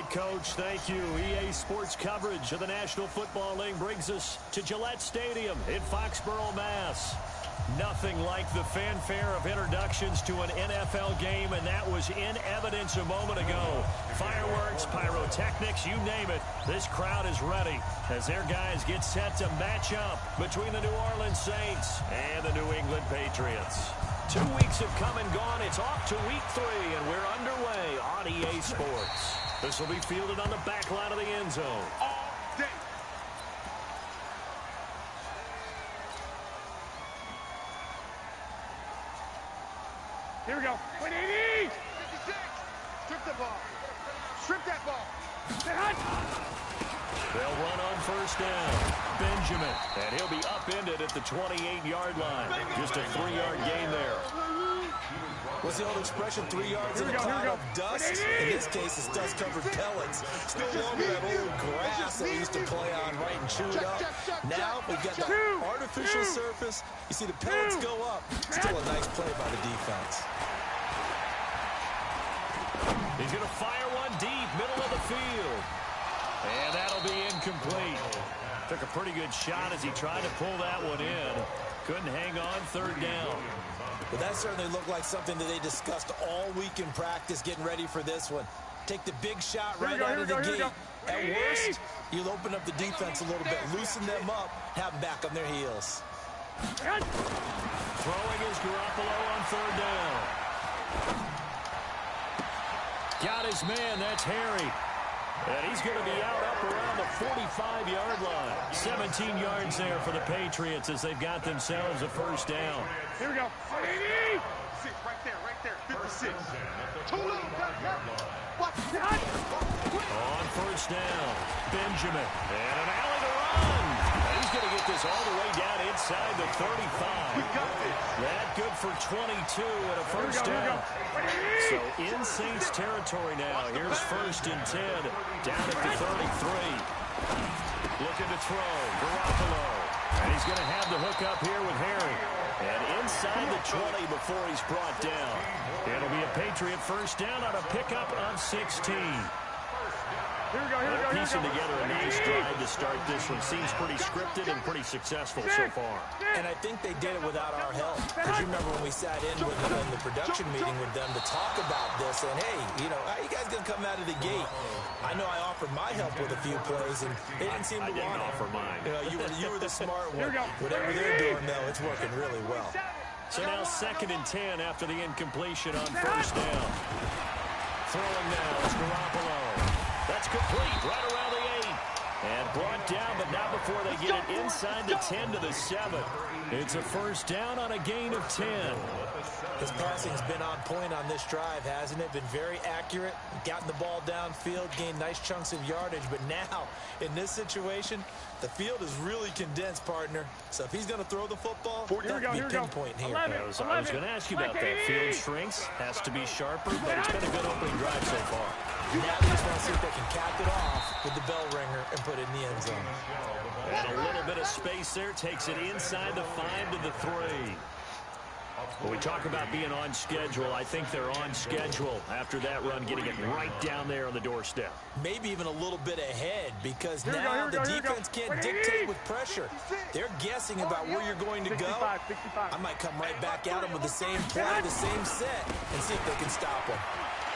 right, Coach. Thank you. EA Sports coverage of the National Football League brings us to Gillette Stadium in Foxborough, Mass. Nothing like the fanfare of introductions to an NFL game, and that was in evidence a moment ago. Fireworks, pyrotechnics, you name it. This crowd is ready as their guys get set to match up between the New Orleans Saints and the New England Patriots. 2 weeks have come and gone. It's off to week 3, and we're underway on EA Sports. This will be fielded on the back line of the end zone. All day. Here we go. 180. 56. Strip the ball. Strip that ball. They'll run on first down. Benjamin. And he'll be upended at the 28-yard line. Just a 3-yard gain there. What's the old expression, 3 yards in a cloud of dust? In this case, it's dust-covered pellets. It's no longer that old grass that we used to play on, right, and chew it up. Now we've got that artificial surface. You see the pellets go up. Still a nice play by the defense. He's going to fire one deep, middle of the field. And that'll be incomplete. Took a pretty good shot as he tried to pull that one in. Couldn't hang on third down. But that certainly looked like something that they discussed all week in practice getting ready for this one. Take the big shot right out of the gate. At worst, you'll open up the defense a little bit, loosen them up, have them back on their heels. Throwing is Garoppolo on third down. Got his man, that's Harry. And he's going to be out up around the 45-yard line. 17 yards there for the Patriots as they've got themselves a first down. Here we go. 180. Right there. 56. Too low. Watch that. On first down, Benjamin. And an alley to run. And he's going to get this all the way down inside the 35. That good for 22 and a first down. So in Saints territory now. Here's first and 10 down at the 33. Looking to throw, Garoppolo. And he's going to have the hook up here with Harry. And inside the 20 before he's brought down. It'll be a Patriot first down on a pickup of 16. They're piecing together a nice drive to start this one. Seems pretty scripted and pretty successful so far. And I think they did it without our help. Because you remember when we sat in with them in the production meeting with them to talk about this. And, hey, you know, how you guys going to come out of the gate? I know I offered my help with a few plays, and they didn't seem to want it. I didn't offer mine. You know, you were the smart one. Whatever they're doing, though, it's working really well. So now 2nd and 10 after the incompletion on first down. Throwing now is Garoppolo. That's complete right around the 8. And brought down, but not before they get it inside the 10 to the 7. It's a first down on a gain of 10. His passing's been on point on this drive, hasn't it? Been very accurate, gotten the ball downfield, gained nice chunks of yardage. But now, in this situation, the field is really condensed, partner. So if he's going to throw the football, that would be pinpoint here. I was going to ask you about that. Field shrinks, has to be sharper, but it's been a good opening drive so far. Now they just want to see if they can cap it off with the bell ringer and put it in the end zone. And a little bit of space there takes it inside the 5 to the 3. When we talk about being on schedule, I think they're on schedule after that run, getting it right down there on the doorstep. Maybe even a little bit ahead, because now the defense can't dictate with pressure. They're guessing about where you're going to go. I might come right back at them with the same play, the same set, and see if they can stop him.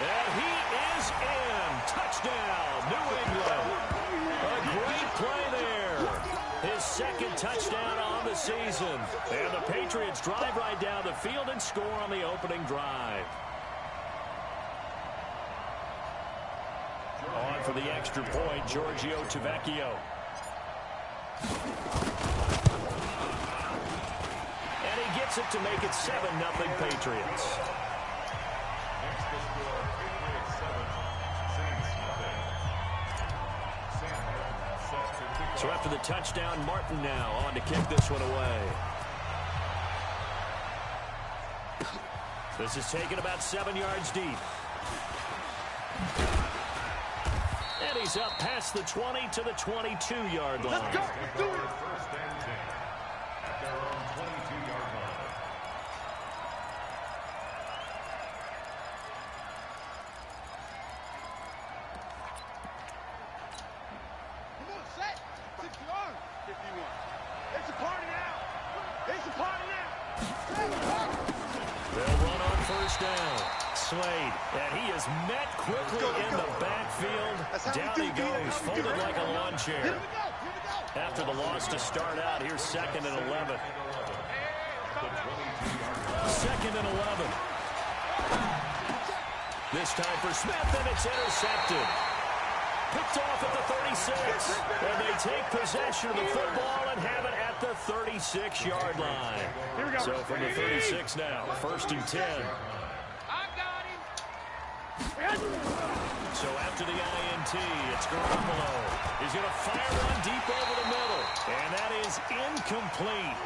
And he is in. Touchdown, New England. A great play there. His 2nd touchdown on the season. And the Patriots drive right down the field and score on the opening drive. On for the extra point, Giorgio Tavecchio. And he gets it to make it 7-0 Patriots. So after the touchdown, Martin now on to kick this one away. This is taken about 7 yards deep. And he's up past the 20 to the 22-yard line. Let's go. Do it. First and 10 at their own 22-yard line. first down. Slade, and he is met quickly in the backfield. Down he goes, folded like a lawn chair. After the loss to start out, here's 2nd and 11. 2nd and 11. This time for Smith, and it's intercepted. Picked off at the 36. And they take possession of the football and have it at the 36-yard line. So from the 36 now, 1st and 10. So after the INT, it's Garoppolo. He's going to fire one deep over the middle. And that is incomplete.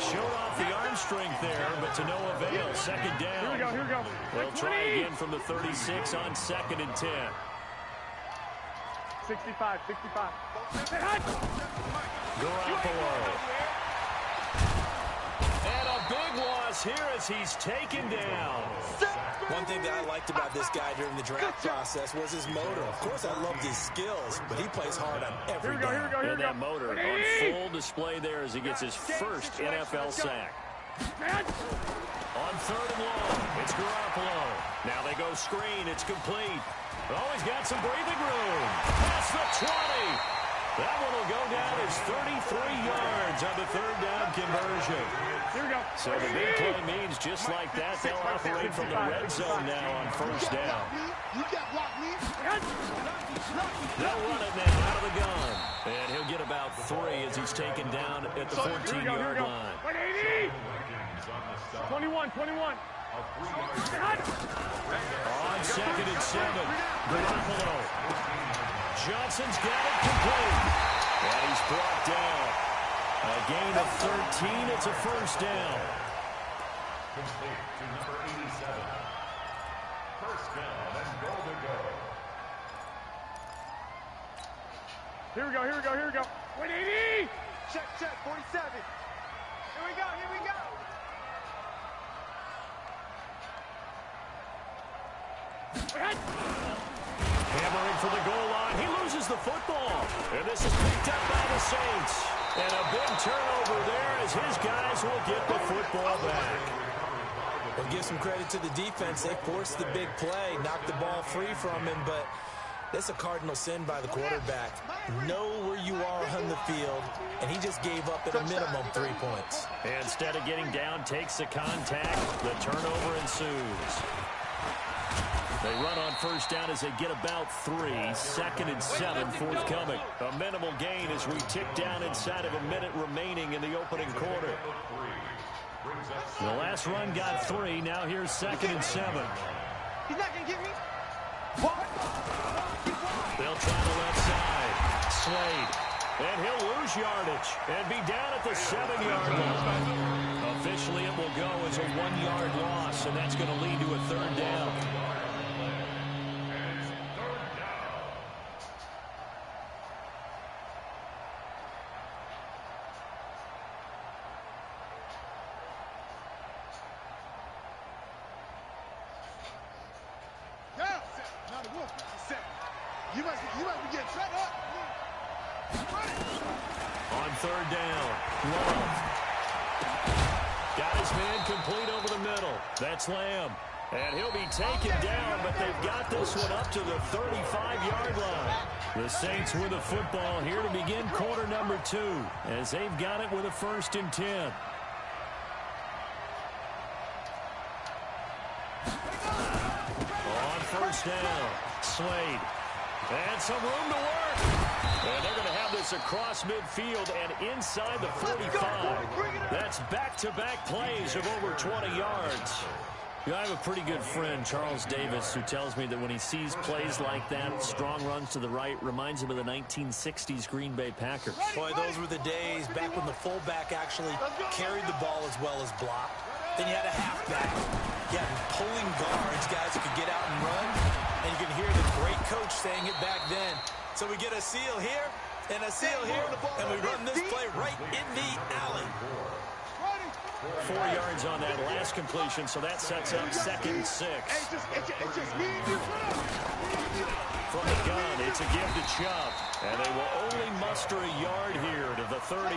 Showed off the arm strength there, but to no avail. 2nd down. Here we go. They'll try again from the 36 on 2nd and 10. 65. Garoppolo. And a big loss here as he's taken down. One thing that I liked about this guy during the draft process was his motor. Of course, I loved his skills, but he plays hard on every down. And that motor on full display there as he gets his first NFL sack. On 3rd and long, it's Garoppolo. Now they go screen. It's complete. Oh, he's got some breathing room. Past the 20. That one will go down as 33 yards on the 3rd down conversion. Here we go. So the big play means just like that, they'll operate from the red zone now on 1st down. They'll run it now out of the gun. And he'll get about 3 as he's taken down at the 14-yard line. 21. On 2nd and 7, Garoppolo. Johnson's got it complete. And he's brought down. A gain of 13. It's a 1st down. Complete to number 87. 1st down and goal to go. Here we go. 180. Check, 47. Here we go. Hammering for the goal line. He loses the football. And this is picked up by the Saints. And a big turnover there as his guys will get the football back. Well, give some credit to the defense. They forced the big play, knocked the ball free from him, but that's a cardinal sin by the quarterback. Know where you are on the field, and he just gave up at a minimum 3 points. Instead of getting down, takes the contact. The turnover ensues. They run on 1st down as they get about 3. 2nd and 7 forthcoming. A minimal gain as we tick down inside of a minute remaining in the opening quarter. The last run got 3. Now here's 2nd and 7. He's not going to get me. They'll try the left side. Slade. And he'll lose yardage and be down at the 7-yard line. Officially, it will go as a 1-yard loss, and that's going to lead to a 3rd down. You must be getting set up. On 3rd down, Love. Got his man complete over the middle. That's Lamb. And he'll be taken down, but they've got this one up to the 35-yard line. The Saints with the football here to begin quarter number 2, as they've got it with a 1st and 10. On 1st down, Slade. And some room to work. And they're going to have this across midfield and inside the 45. That's back-to-back plays of over 20 yards. You know, I have a pretty good friend, Charles Davis, who tells me that when he sees plays like that, strong runs to the right, reminds him of the 1960s Green Bay Packers. Boy, those were the days back when the fullback actually carried the ball as well as blocked. Then you had a halfback. You had pulling guards, guys who could get out and run. And you can hear the great coach saying it back then. So we get a seal here and a seal here, and we run this play right in the alley. 4 yards on that last completion, so that sets up 2nd and 6. From the gun, it's a give to Chubb, and they will only muster a yard here to the 38.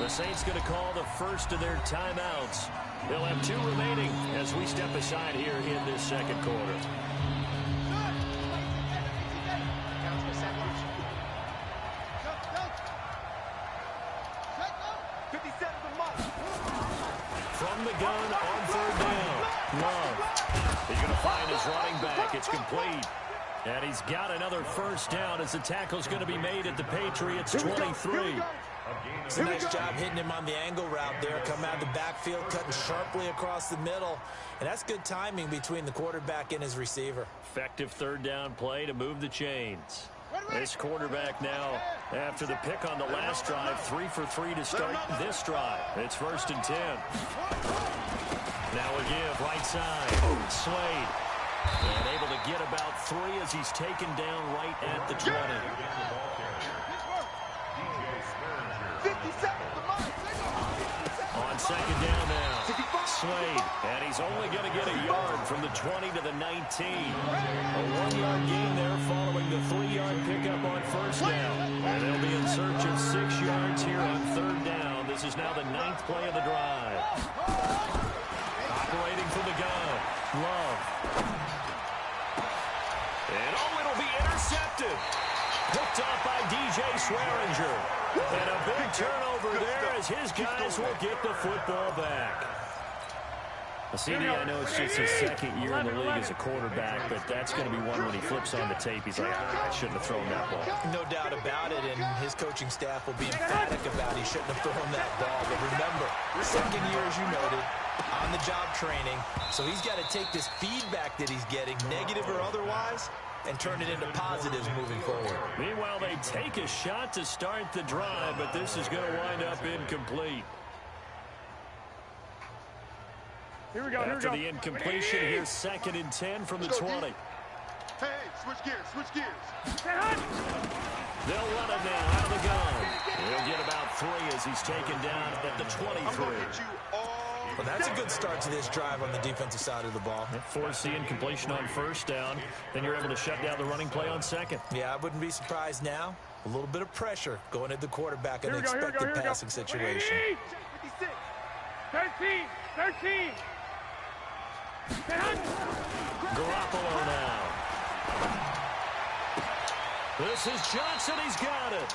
The Saints going to call the first of their timeouts. They'll have 2 remaining as we step aside here in this second quarter. From the gun on third down. Love. He's going to find his running back. It's complete. And he's got another first down as the tackle's going to be made at the Patriots' 23. It's a nice job hitting him on the angle route there. Come out of the backfield, cutting sharply across the middle. And that's good timing between the quarterback and his receiver. Effective third down play to move the chains. This quarterback now, after the pick on the last drive, 3 for 3 to start this drive. It's 1st and 10. Now a give right side. Slade. And able to get about 3 as he's taken down right at the 20. 50 seconds. On second down now. Slade. And he's only going to get a yard from the 20 to the 19. A 1-yard gain there following the 3-yard pickup on first down. And they'll be in search of 6 yards here on third down. This is now the 9th play of the drive. Operating from the gun. Love. And it'll be intercepted. Picked off by DJ Swearinger. And a big turnover there as his guys will get the football back. CD, I know it's just his second year in the league as a quarterback, but that's going to be one when he flips on the tape. He's like, I shouldn't have thrown that ball. No doubt about it, and his coaching staff will be emphatic about he shouldn't have thrown that ball. But remember, second year, as you noted, on-the-job training. So he's got to take this feedback that he's getting, negative or otherwise, and turn it into positives moving forward. Meanwhile, they take a shot to start the drive, but this is going to wind up incomplete. Here we go, After the incompletion, here's 2nd and 10 from the 20. Hey, switch gears. They'll run it now out of the gun. He'll get about 3 as he's taken down at the 23. Well, that's a good start to this drive on the defensive side of the ball. Force the incompletion on first down. Then you're able to shut down the running play on second. Yeah, I wouldn't be surprised now. A little bit of pressure going at the quarterback in the expected passing situation. 56, 13. Garoppolo now. This is Johnson. He's got it.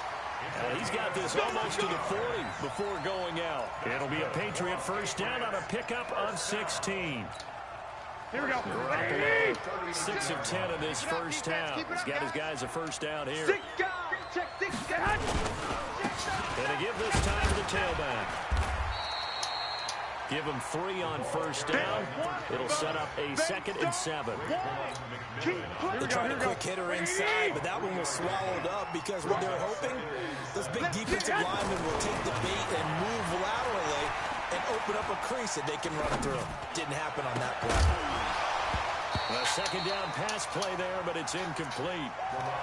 He's got this almost to the 40 before going out. It'll be a Patriot first down on a pickup of 16. Here we go. Garoppolo, 6 of 10 in this first half. He's got his guys a first down here. And to give this time to the tailback. Give him 3 on first down. It'll set up a 2nd and 7. They're trying a quick hitter inside, but that one was swallowed up because what they're hoping, those big defensive linemen will take the bait and move laterally and open up a crease that they can run through. Didn't happen on that play. A second down pass play there, but it's incomplete.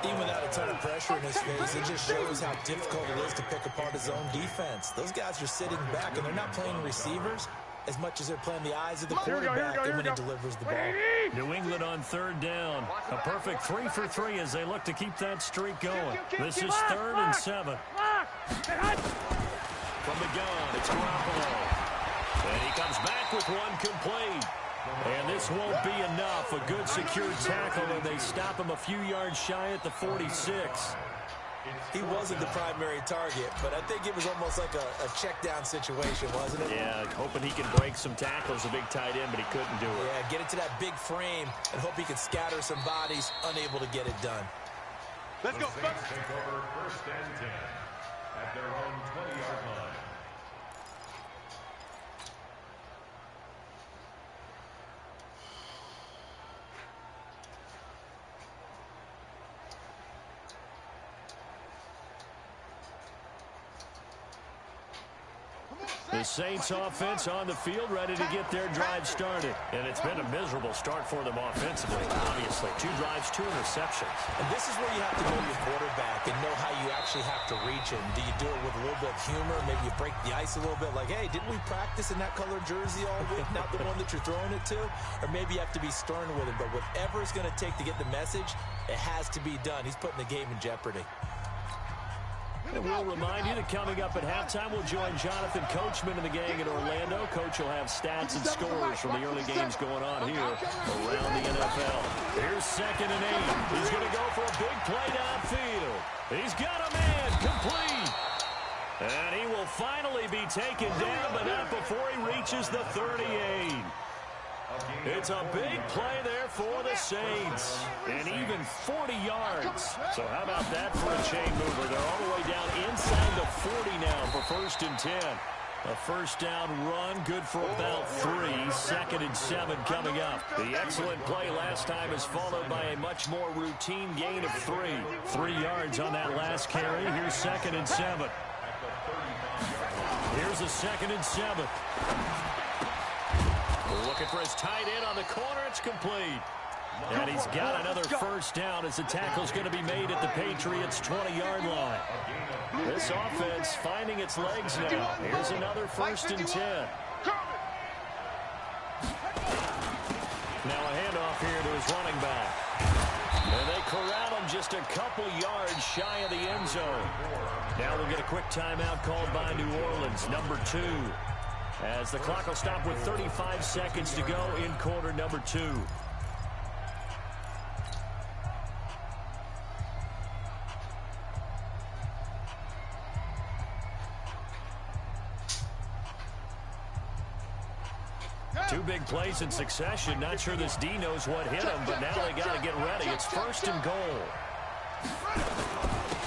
Even without a ton of pressure in his face, it just shows how difficult it is to pick apart his own defense. Those guys are sitting back, and they're not playing receivers as much as they're playing the eyes of the quarterback and when he delivers the ball. New England on third down. A perfect 3 for 3 as they look to keep that streak going. This is 3rd and 7. From the gun, it's Garoppolo. And he comes back with one complete. And this won't be enough. A good secure tackle, and they stop him a few yards shy at the 46. He wasn't the primary target, but I think it was almost like a check-down situation, wasn't it? Yeah, hoping he can break some tackles, a big tight end, but he couldn't do it. Yeah, get it to that big frame and hope he can scatter some bodies, unable to get it done. Let's go. Take over 1st and 10 at their own 20-yard line. The Saints offense on the field, ready to get their drive started. And it's been a miserable start for them offensively, obviously. 2 drives, 2 interceptions. And this is where you have to know your quarterback and know how you actually have to reach him. Do you do it with a little bit of humor? Maybe you break the ice a little bit, like, hey, didn't we practice in that colored jersey all week, not the one that you're throwing it to? Or maybe you have to be stern with him. But whatever it's going to take to get the message, it has to be done. He's putting the game in jeopardy. And we'll remind you that coming up at halftime, we'll join Jonathan Coachman and the gang in Orlando. Coach will have stats and scores from the early games going on here around the NFL. Here's 2nd and 8. He's going to go for a big play downfield. He's got a man complete. And he will finally be taken down, but not before he reaches the 38. It's a big play there for the Saints. And even 40 yards. So how about that for a chain mover? They're all the way down inside the 40 now for 1st and 10. A first down run, good for about 3. 2nd and 7 coming up. The excellent play last time is followed by a much more routine gain of 3. 3 yards on that last carry. Here's 2nd and 7. Here's a 2nd and 7. Looking for his tight end on the corner. It's complete. And he's got another first down as the tackle's going to be made at the Patriots' 20-yard line. This offense finding its legs now. Here's another 1st and 10. Now a handoff here to his running back. And they corral him just a couple yards shy of the end zone. Now we'll get a quick timeout called by New Orleans, number 2. As the clock will stop with 35 seconds to go in quarter number 2. Two big plays in succession. Not sure this D knows what hit him, but now they got to get ready. It's 1st and goal.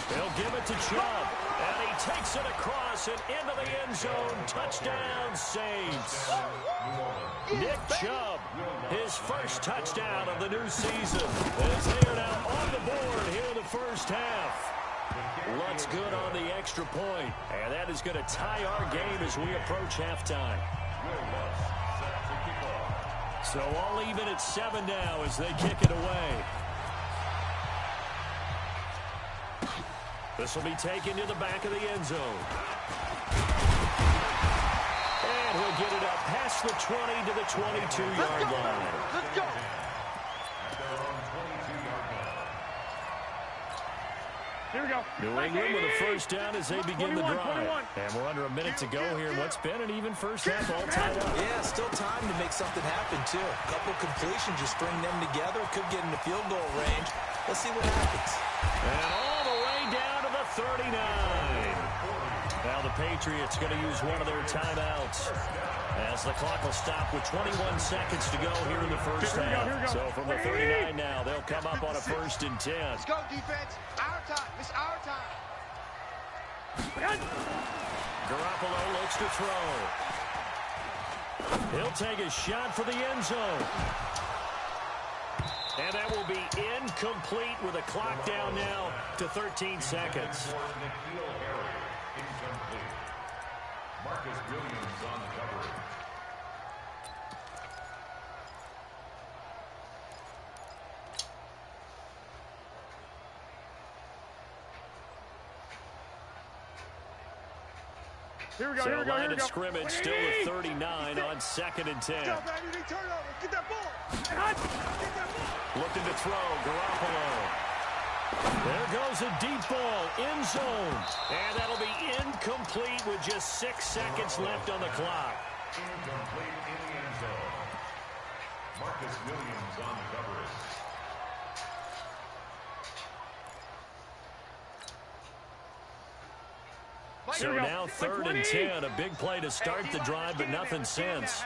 They'll give it to Chubb. And he takes it across and into the end zone. Touchdown, Saints. Nick Chubb, his first touchdown of the new season. As they are now on the board here in the first half. Looks good on the extra point. And that is going to tie our game as we approach halftime. So all even at 7 now as they kick it away. This will be taken to the back of the end zone. And he'll get it up past the 20 to the 22-yard line. Let's go. Here we go. New England with a first down as they begin the drive. And we're under a minute to go here in what's been an even first half all tied up. Yeah, still time to make something happen, too. A couple completions, just string them together. Could get into field goal range. Let's see what happens. And all the way down to the 39. Now the Patriots going to use one of their timeouts as the clock will stop with 21 seconds to go here in the first half. So from the 39 now, they'll come up on a 1st and 10. Let's go, defense. Our time. It's our time. Garoppolo looks to throw. He'll take a shot for the end zone. And that will be incomplete with a clock down now to 13 seconds. Marcus Williams on the coverage. Here we go. So Here we go. line of scrimmage still at 39 on 2nd and 10. Get that ball. Looking to throw, Garoppolo. There goes a deep ball, end zone. And that'll be incomplete with just 6 seconds left on the clock. Incomplete in the end zone. Marcus Williams on the coverage. So now 3rd and 10, a big play to start the drive, but nothing since.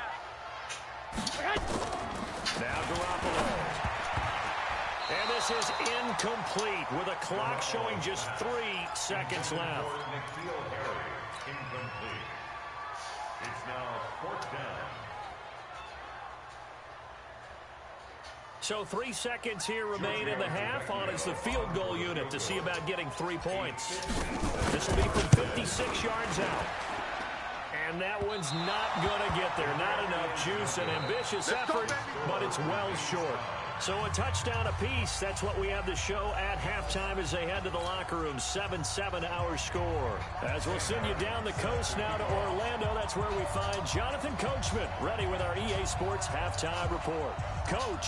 Now Garoppolo. And this is incomplete with a clock showing just 3 seconds left. Incomplete. It's now 4th down. So 3 seconds here remain in the half. On is the field goal unit to see about getting 3 points. This will be from 56 yards out. And that one's not going to get there. Not enough juice, an ambitious effort, but it's well short. So a touchdown apiece. That's what we have to show at halftime as they head to the locker room. 7-7 our score. As we'll send you down the coast now to Orlando, that's where we find Jonathan Coachman ready with our EA Sports halftime report. Coach.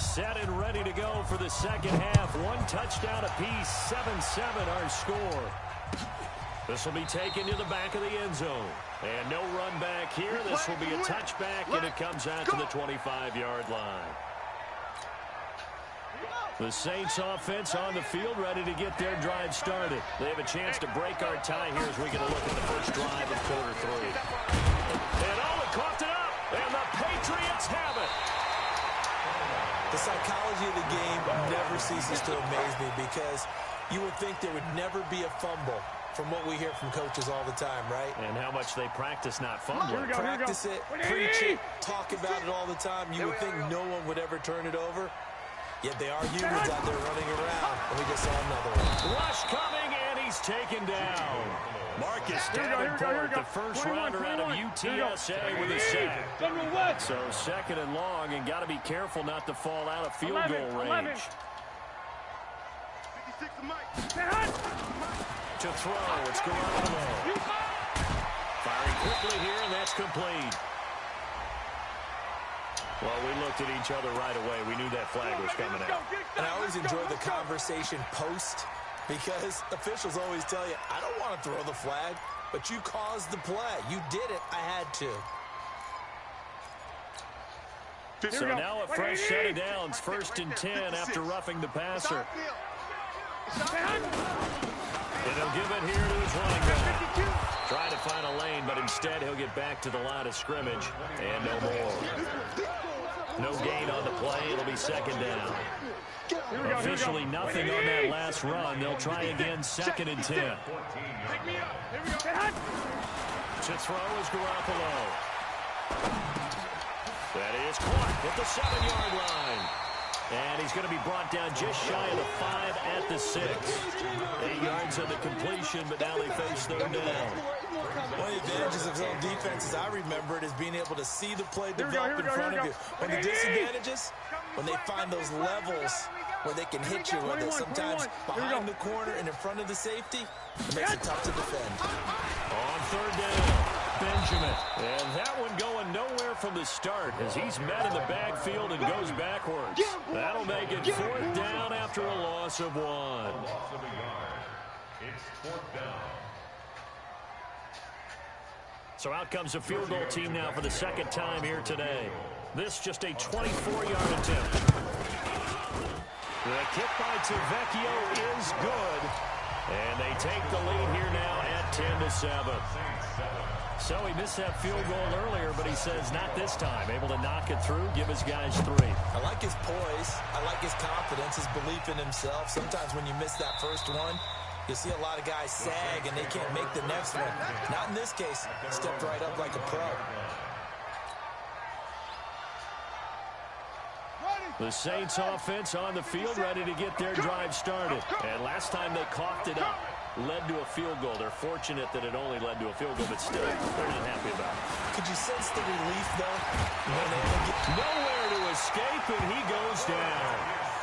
Set and ready to go for the second half. One touchdown apiece, 7-7 our score. This will be taken to the back of the end zone. And no run back here. This will be a touchback, and it comes out to the 25-yard line. The Saints offense on the field, ready to get their drive started. They have a chance to break our tie here as we get a look at the first drive of quarter 3. And Owen coughed it up, and the Patriots have it. The psychology of the game never ceases to amaze me because you would think there would never be a fumble from what we hear from coaches all the time, right? And how much they practice not fumbling. Practice it, preach it, talk about it all the time. You would think no one would ever turn it over. Yet they are humans out there running around, and we just saw another one. Rush coming, and he's taken down. Marcus Davenport, the first rounder out of UTSA with a sack. So second and long, and got to be careful not to fall out of field goal range. To throw, it's Garoppolo. Firing quickly here, and that's complete. Well, we looked at each other right away. We knew that flag was coming out. And I always enjoy the conversation post because officials always tell you, I don't want to throw the flag, but you caused the play. You did it. I had to. So now a fresh set of downs, 1st and 10 after roughing the passer. And he'll give it here to his running back. Trying to find a lane, but instead he'll get back to the line of scrimmage. And no more. No gain on the play. It'll be second down. Officially nothing on that last run. They'll try again, 2nd and 10. To throw is Garoppolo. That is caught at the 7-yard line. And he's going to be brought down just shy of the 5 at the 6. 8 yards on the completion, but now they face third down. One of the advantages of zone defense, as I remember it, is being able to see the play develop in front of you. One of the disadvantages, when they find those levels where they can hit you with it, sometimes behind the corner and in front of the safety, it makes it tough to defend. On third down, Benjamin. And that one going nowhere from the start as he's met in the backfield and goes backwards. That'll make it 4th down after a loss of 1. It's 4th down. So out comes a field goal team now for the second time here today. This just a 24-yard attempt. The kick by Tavecchio is good. And they take the lead here now at 10-7. So he missed that field goal earlier, but he says not this time. Able to knock it through, give his guys 3. I like his poise. I like his confidence, his belief in himself. Sometimes when you miss that first one, you see a lot of guys sag and they can't make the next one. Not in this case. Stepped right up like a pro. The Saints offense on the field, ready to get their drive started. And last time they coughed it up, led to a field goal. They're fortunate that it only led to a field goal, but still, they're not happy about it. Could you sense the relief, though? Nowhere to escape, and he goes down.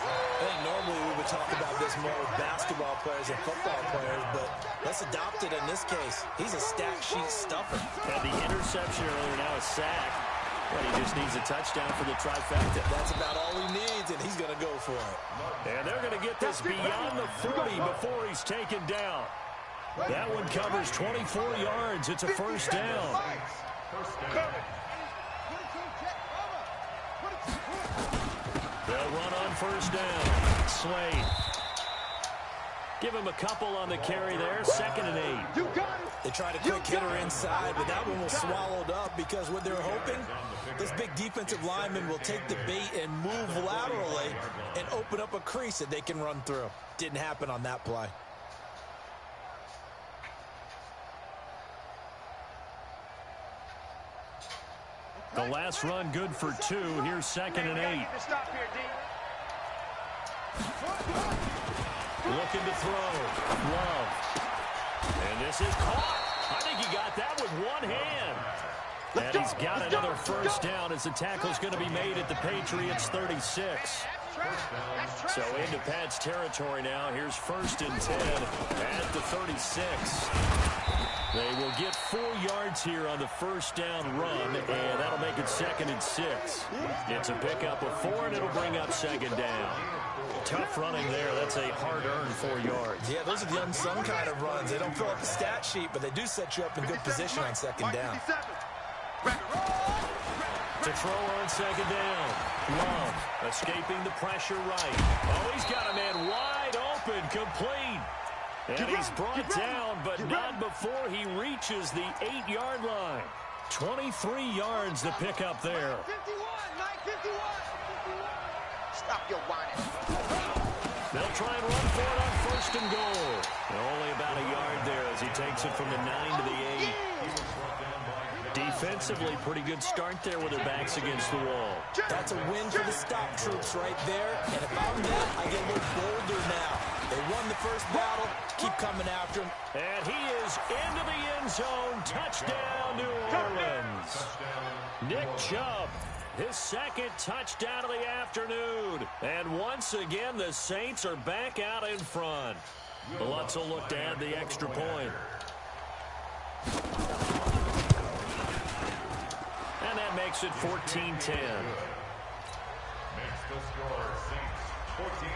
I think normally we would talk about this more with basketball players and football players, but let's adopt it in this case. He's a stat sheet stuffer. And the interception earlier, now a sack. But he just needs a touchdown for the trifecta. That's about all he needs, and he's going to go for it. And they're going to get this beyond the 40 before he's taken down. That one covers 24 yards. It's a first down. They'll run on first down. Slade. Give him a couple on the carry there. 2nd and 8. They tried a quick hitter inside, but that one was swallowed up because what they're hoping, this big defensive lineman will take the bait and move laterally and open up a crease that they can run through. Didn't happen on that play. The last run good for 2. Here's 2nd and 8. Looking to throw. Love. And this is caught. I think he got that with one hand. And he's got another first down as the tackle's going to be made at the Patriots 36. So into Pat's territory now. Here's 1st and 10 at the 36. They will get 4 yards here on the first down run, and that'll make it 2nd and 6. It's a pickup of 4, and it'll bring up 2nd down. Tough running there. That's a hard-earned 4 yards. Yeah, those are the unsung kind of runs. They don't fill up the stat sheet, but they do set you up in good position on 2nd down. To throw on 2nd down. Love escaping the pressure right. Oh, he's got a man wide open, complete. And he's brought down, but not before he reaches the 8-yard line. 23 yards to pick up there. 51. Stop your whining. They'll try and run for it on 1st and goal. Only about a yard there as he takes it from the 9 to the 8. Defensively, pretty good start there with their backs against the wall. That's a win for the stop troops right there. And if I'm them, I get a little bolder now. They won the first battle. Keep coming after him. And he is into the end zone. Touchdown, New Orleans. Nick Chubb, his 2nd touchdown of the afternoon. And once again, the Saints are back out in front. The Lutz will look to add the extra point. And that makes it 14-10. Makes the score Saints 14.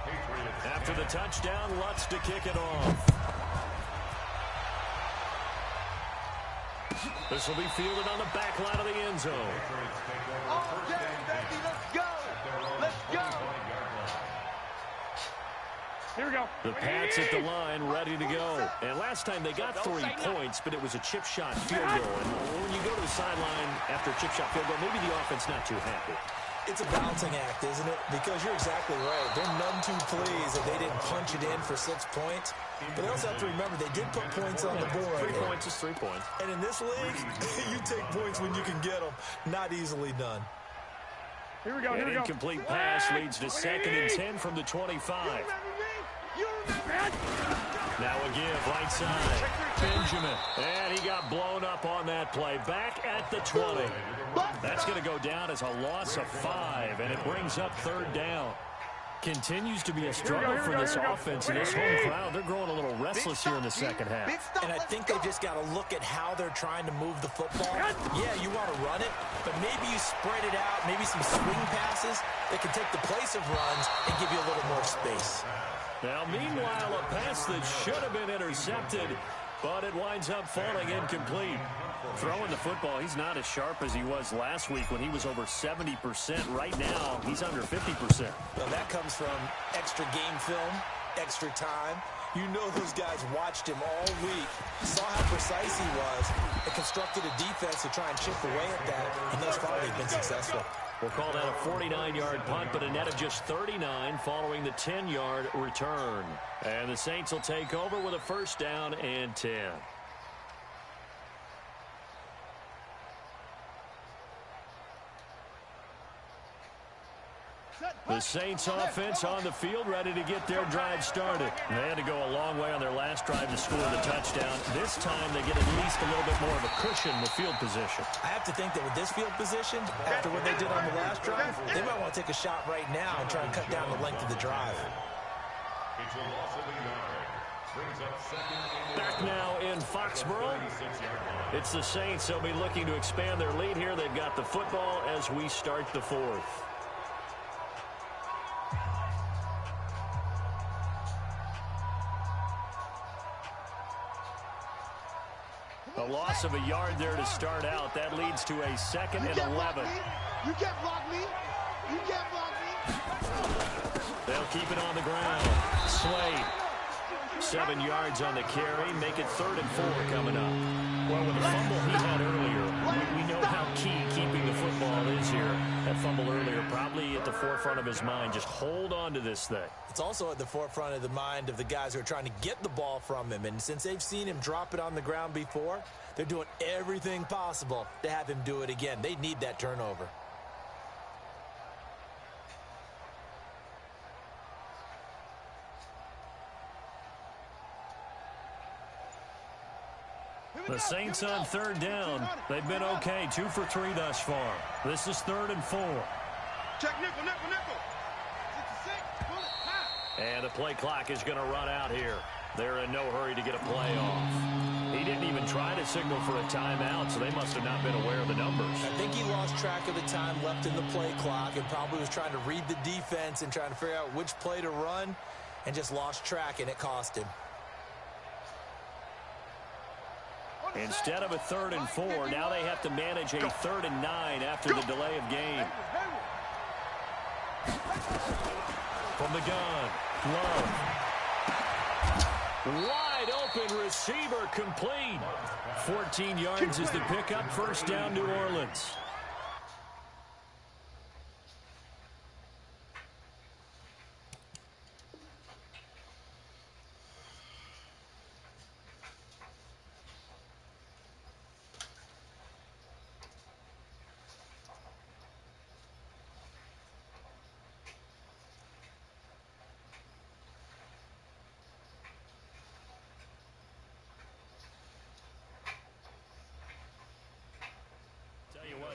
Patriots. After the touchdown, Lutz to kick it off. This will be fielded on the back line of the end zone. Okay, baby, let's go. Let's go. Here we go. The Pats at the line, ready to go. And last time they got 3 points, but it was a chip shot field goal. And when you go to the sideline after a chip shot field goal, maybe the offense not too happy. It's a balancing act, isn't it? Because you're exactly right. They're none too pleased that they didn't punch it in for 6 points. But they also have to remember they did put points on the board. 3 points is 3 points. And in this league, you take points when you can get them. Not easily done. Here we go. An incomplete pass leads to 2nd and 10 from the 25. Now a give, right side. Benjamin. And he got blown up on that play. Back at the 20. That's going to go down as a loss of 5, and it brings up 3rd down. Continues to be a struggle for this offense and this home crowd. They're growing a little restless here in the second half. And I think they've just got to look at how they're trying to move the football. Yeah, you want to run it, but maybe you spread it out, maybe some swing passes that can take the place of runs and give you a little more space. Now, meanwhile, a pass that should have been intercepted, but it winds up falling incomplete. Throwing the football, he's not as sharp as he was last week when he was over 70%. Right now, he's under 50%. Well, that comes from extra game film, extra time. You know those guys watched him all week, saw how precise he was, and constructed a defense to try and chip away at that, and thus far they've been successful. We'll call that a 49-yard punt, but a net of just 39 following the 10-yard return. And the Saints will take over with a 1st down and 10. The Saints offense on the field, ready to get their drive started. They had to go a long way on their last drive to score the touchdown. This time they get at least a little bit more of a cushion with field position. I have to think that with this field position, after what they did on the last drive, they might want to take a shot right now and try and cut down the length of the drive. It's a loss of a yard. Brings up 2nd and Back now in Foxborough. It's the Saints. They'll be looking to expand their lead here. They've got the football as we start the 4th. A loss of a yard there to start out. That leads to a 2nd and 11. You can't block me. You can't block me. They'll keep it on the ground. Slade. 7 yards on the carry. Make it 3rd and 4 coming up. Well, with the fumble he had earlier, we know how key keeping the football is here. That fumble earlier probably at the forefront of his mind. Just hold on to this thing. It's also at the forefront of the mind of the guys who are trying to get the ball from him. And since they've seen him drop it on the ground before, they're doing everything possible to have him do it again. They need that turnover. The Saints on 3rd down. They've been okay. 2 for 3 thus far. This is 3rd and 4. Check nickel, nickel, nickel. And the play clock is going to run out here. They're in no hurry to get a play off. He didn't even try to signal for a timeout, so they must have not been aware of the numbers. I think he lost track of the time left in the play clock and probably was trying to read the defense and trying to figure out which play to run and just lost track, and it cost him. Instead of a 3rd and 4, now they have to manage a 3rd and 9 after the delay of game. From the gun, Love. Wide open receiver, complete. 14 yards is the pickup. First down, New Orleans.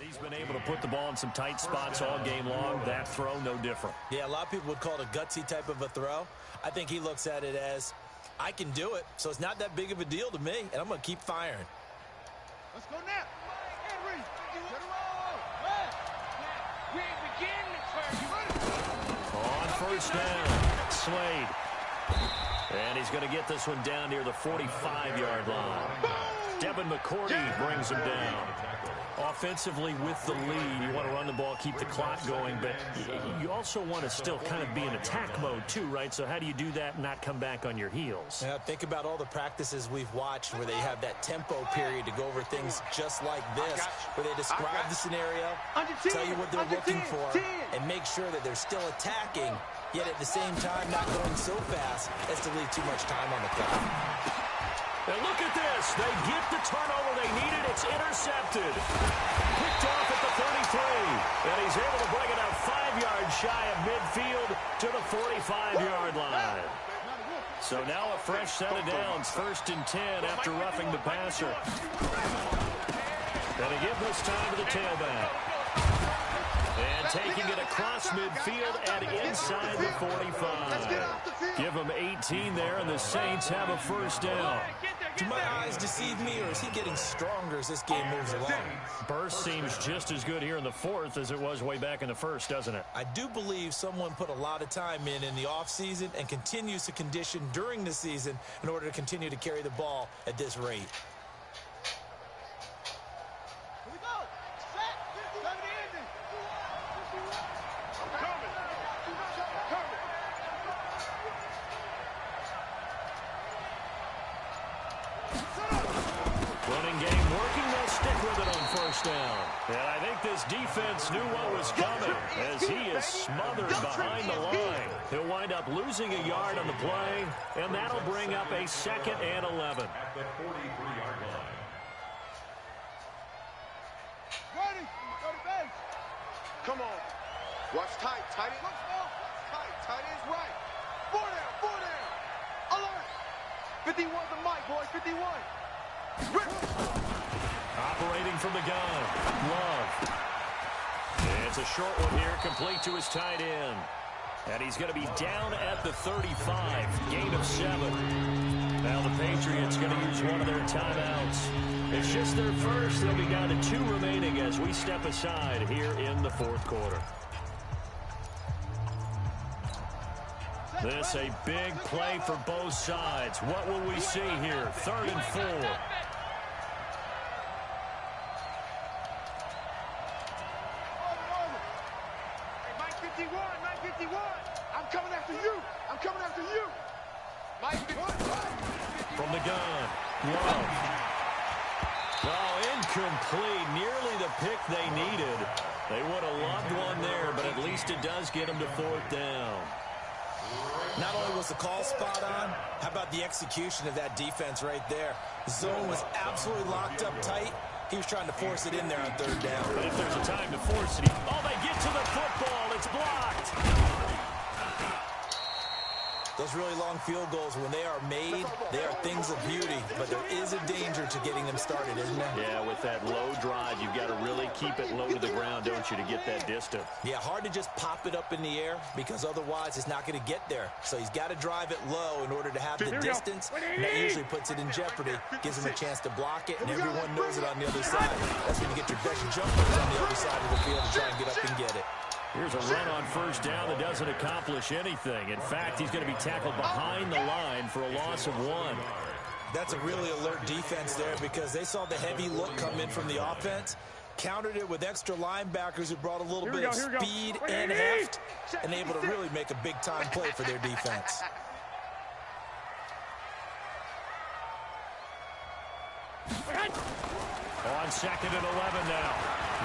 He's been able to put the ball in some tight spots all game long. That throw, no different. Yeah, a lot of people would call it a gutsy type of a throw. I think he looks at it as, I can do it, so it's not that big of a deal to me, and I'm going to keep firing. Let's go now. On first down, Slade. And he's going to get this one down near the 45-yard line. Devin McCourty brings him down. Offensively with the lead, you want to run the ball, keep the clock going, but you also want to still kind of be in attack mode too, right? So how do you do that and not come back on your heels? Yeah, think about all the practices we've watched where they have that tempo period to go over things just like this, where they describe the scenario, tell you what they're looking for, and make sure that they're still attacking, yet at the same time not going so fast as to leave too much time on the clock. And look at this. They get the turnover they needed. It's intercepted. Picked off at the 33. And he's able to bring it out 5 yards shy of midfield to the 45-yard line. So now a fresh set of downs. 1st and 10 after roughing the passer. And they give this time to the tailback. And taking it across midfield and inside the 45. Give them 18 there, and the Saints have a first down. Do my eyes deceive me, or is he getting stronger as this game moves along? Burst seems just as good here in the 4th as it was way back in the 1st, doesn't it? I do believe someone put a lot of time in the offseason and continues to condition during the season in order to continue to carry the ball at this rate. Down. And I think this defense knew what was coming as he is smothered behind the line. He'll wind up losing a yard on the play, and that'll bring up a 2nd and 11. At the 43-yard line. Ready? Go to base. Come on. Watch tight. Tight end. Tight. Tight end's right. 4 down. Alert. 51 the mic, boys. 51. Rip. Operating from the gun, Love. It's a short one here, complete to his tight end. And he's going to be down at the 35, gain of 7. Now the Patriots going to use one of their timeouts. It's just their first. They'll be down to 2 remaining as we step aside here in the 4th quarter. This a big play for both sides. What will we see here? 3rd and 4. From the gun, Love. Oh, incomplete. Nearly the pick they needed. They would have loved one there, but at least it does get them to 4th down. Not only was the call spot on, how about the execution of that defense right there? The zone was absolutely locked up tight. He was trying to force it in there on 3rd down. But if there's a time to force it, they get to the football. It's blocked. Those really long field goals, when they are made, they are things of beauty, but there is a danger to getting them started, isn't there? Yeah, with that low drive, you've got to really keep it low to the ground, don't you, to get that distance? Yeah, hard to just pop it up in the air because otherwise it's not going to get there. So he's got to drive it low in order to have the distance, and that usually puts it in jeopardy, gives him a chance to block it, and everyone knows it on the other side. That's when you get your best jumpers on the other side of the field to try and get up and get it. Here's a run on first down that doesn't accomplish anything. In fact, he's going to be tackled behind the line for a loss of 1. That's a really alert defense there because they saw the heavy look come in from the offense, countered it with extra linebackers who brought a little bit of speed and heft, and able to really make a big-time play for their defense. On 2nd and 11 now.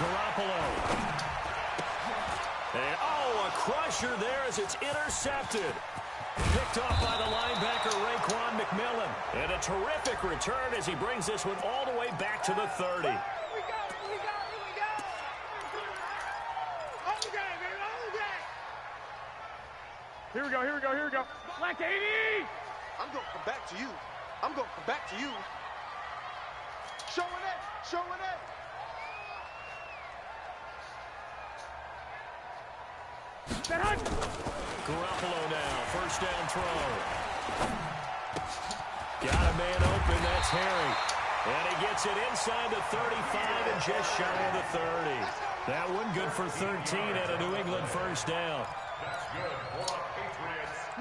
Garoppolo. And, a crusher there as it's intercepted. Picked off by the linebacker, Raekwon McMillan. And a terrific return as he brings this one all the way back to the 30. Here we go. Black 80! I'm going to come back to you. Showing it. Garoppolo now, first down throw. Got a man open, that's Harry. And he gets it inside the 35 and just shy of the 30. That one good for 13 and a New England first down.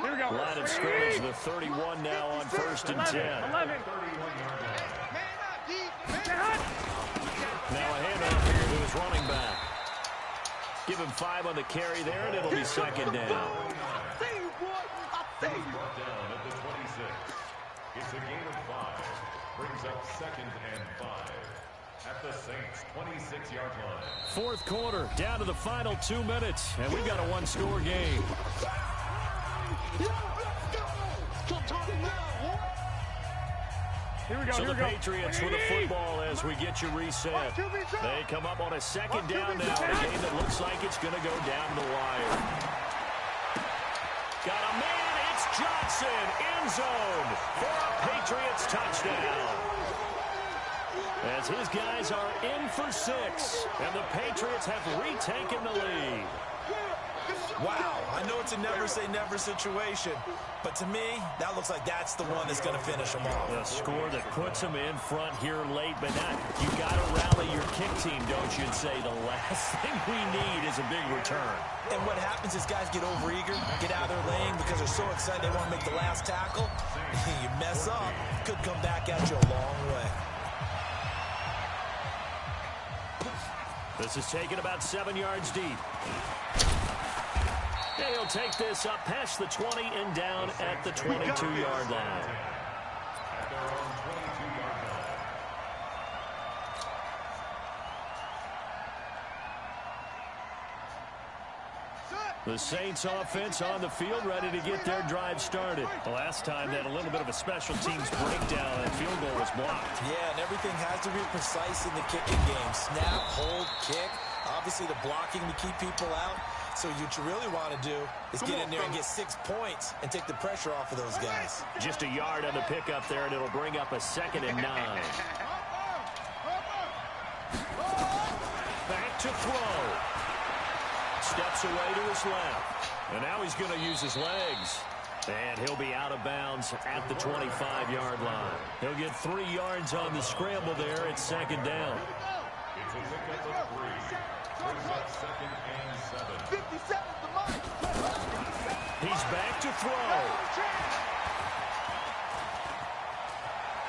Here we go. Line of scrimmage, the 31 now on 1st and 10. 11. Now a handoff here to his running back. Give him 5 on the carry there, and it'll be 2nd down. Brought down at the 26. It's a gain of 5. Brings up 2nd and 5 at the Saints' 26-yard line. 4th quarter, down to the final 2 minutes, and we've got a 1-score game. Here we go. So the Patriots with the football as we get you reset. They come up on a 2nd down now in a game that looks like it's going to go down the wire. Got a man, it's Johnson, end zone for a Patriots touchdown. As his guys are in for 6, and the Patriots have retaken the lead. Wow, I know it's a never-say-never situation, but to me, that looks like that's the one that's going to finish them off. The score that puts them in front here late, but not. You got to rally your kick team, don't you, and say the last thing we need is a big return. And what happens is guys get overeager, get out of their lane because they're so excited they want to make the last tackle. You mess up, could come back at you a long way. This is taken about 7 yards deep. He'll take this up past the 20 and down at the 22-yard line. At their own 22-yard line. The Saints offense on the field, ready to get their drive started. The last time they had a little bit of a special teams breakdown, and field goal was blocked. Yeah, and everything has to be precise in the kicking game. Snap, hold, kick. Obviously the blocking to keep people out. So what you really want to do is get in there and get 6 points and take the pressure off of those guys. Just a yard on the pickup there, and it'll bring up a 2nd and 9. Back to throw. Steps away to his left. And now he's going to use his legs. And he'll be out of bounds at the 25-yard line. He'll get 3 yards on the scramble there at 2nd down. It's a pickup of 3. Brings up 2nd and 7. 57's the mark. He's back to throw.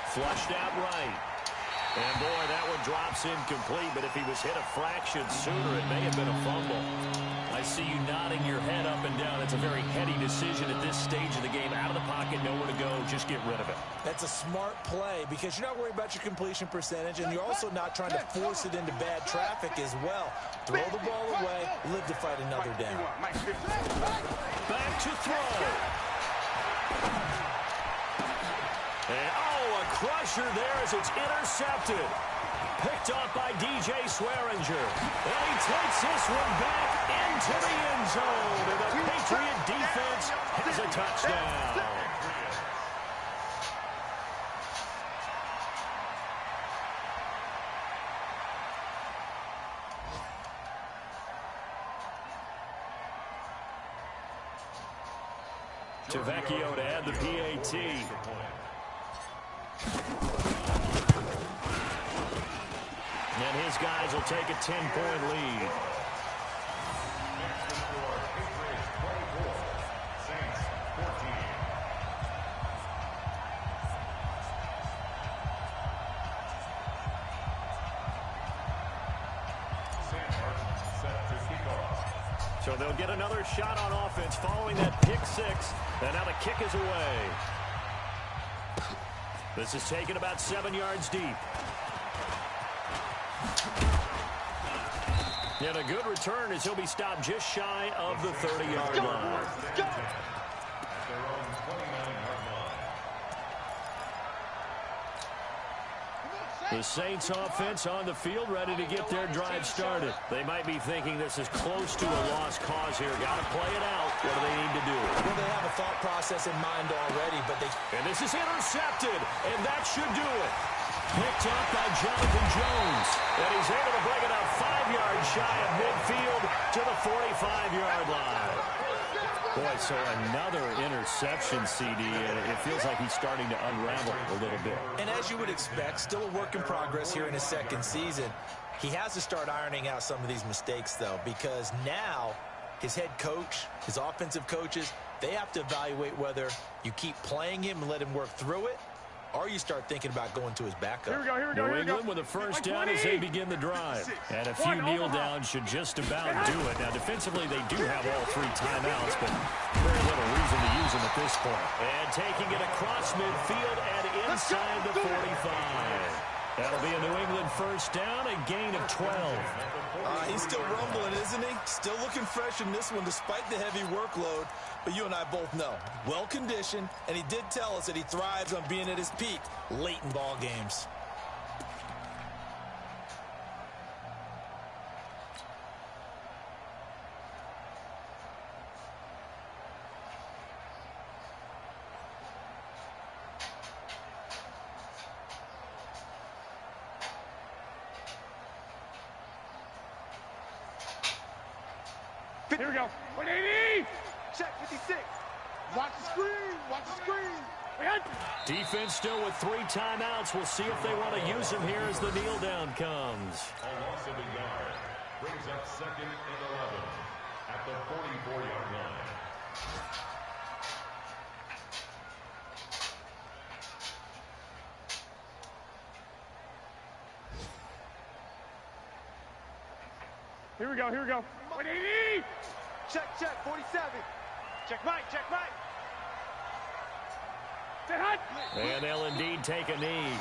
Flushed out right. And boy, that one drops incomplete, but if he was hit a fraction sooner, it may have been a fumble. I see you nodding your head up and down. It's a very heady decision at this stage of the game. Out of the pocket, nowhere to go, just get rid of it. That's a smart play because you're not worried about your completion percentage, and you're also not trying to force it into bad traffic as well. Throw the ball away, live to fight another down. Back to throw. And, a crusher there as it's intercepted. Picked off by DJ Swearinger. And he takes this one back into the end zone. And the Patriot defense has a touchdown. to Vecchio to add the PAT. And his guys will take a 10-point lead. So they'll get another shot on offense following that pick six. And now the kick is away. This is taken about 7 yards deep. And a good return as he'll be stopped just shy of the 30-yard line. Go! The Saints offense on the field ready to get their drive started. They might be thinking this is close to a lost cause here. Got to play it out. What do they need to do? Well, they have a thought process in mind already, but they... And this is intercepted, and that should do it. Picked up by Jonathan Jones. And he's able to bring it up 5 yards shy of midfield to the 45-yard line. Boy, so another interception, CD, and it feels like he's starting to unravel a little bit. And as you would expect, still a work in progress here in his second season. He has to start ironing out some of these mistakes, though, because now his head coach, his offensive coaches, they have to evaluate whether you keep playing him and let him work through it, or you start thinking about going to his backup. Here we go, here we go, New here we go. England with a first down as they begin the drive. And a few kneel downs should just about do it. Now, defensively, they do have all 3 timeouts, but very little reason to use them at this point. And taking it across midfield and inside the 45. That'll be a New England first down, a gain of 12. He's still rumbling, isn't he? Still looking fresh in this one despite the heavy workload. But you and I both know, well-conditioned, and he did tell us that he thrives on being at his peak late in ball games. Here we go. 180! Check 56. Watch the screen. Watch the screen. Defense still with 3 timeouts. We'll see if they want to use them here as the kneel down comes. A loss of a yard brings up 2nd and 11 at the 44-yard line. Here we go, here we go. 180! Check 47. Check Mike. Set hot! And they'll indeed take a knee.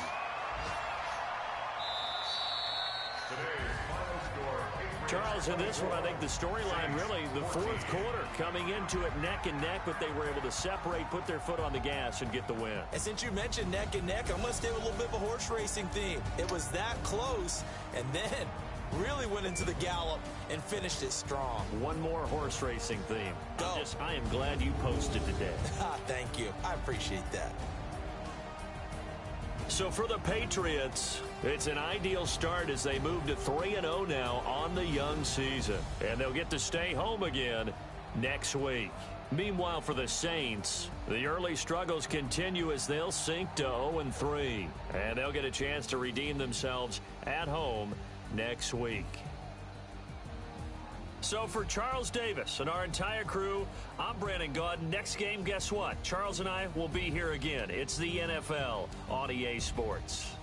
Charles, in this one, I think the storyline really, the 4th quarter, coming into it neck and neck, but they were able to separate, put their foot on the gas, and get the win. And since you mentioned neck and neck, I'm going to stay with a little bit of a horse racing theme. It was that close, and then really went into the gallop and finished it strong. One more horse racing theme. Go. I am glad you posted today. Thank you. I appreciate that. So for the Patriots, it's an ideal start as they move to 3-0 now on the young season. And they'll get to stay home again next week. Meanwhile, for the Saints, the early struggles continue as they'll sink to 0-3. And they'll get a chance to redeem themselves at home next week. So for Charles Davis and our entire crew, I'm Brandon Gaudin. Next game, guess what? Charles and I will be here again. It's the NFL on EA Sports.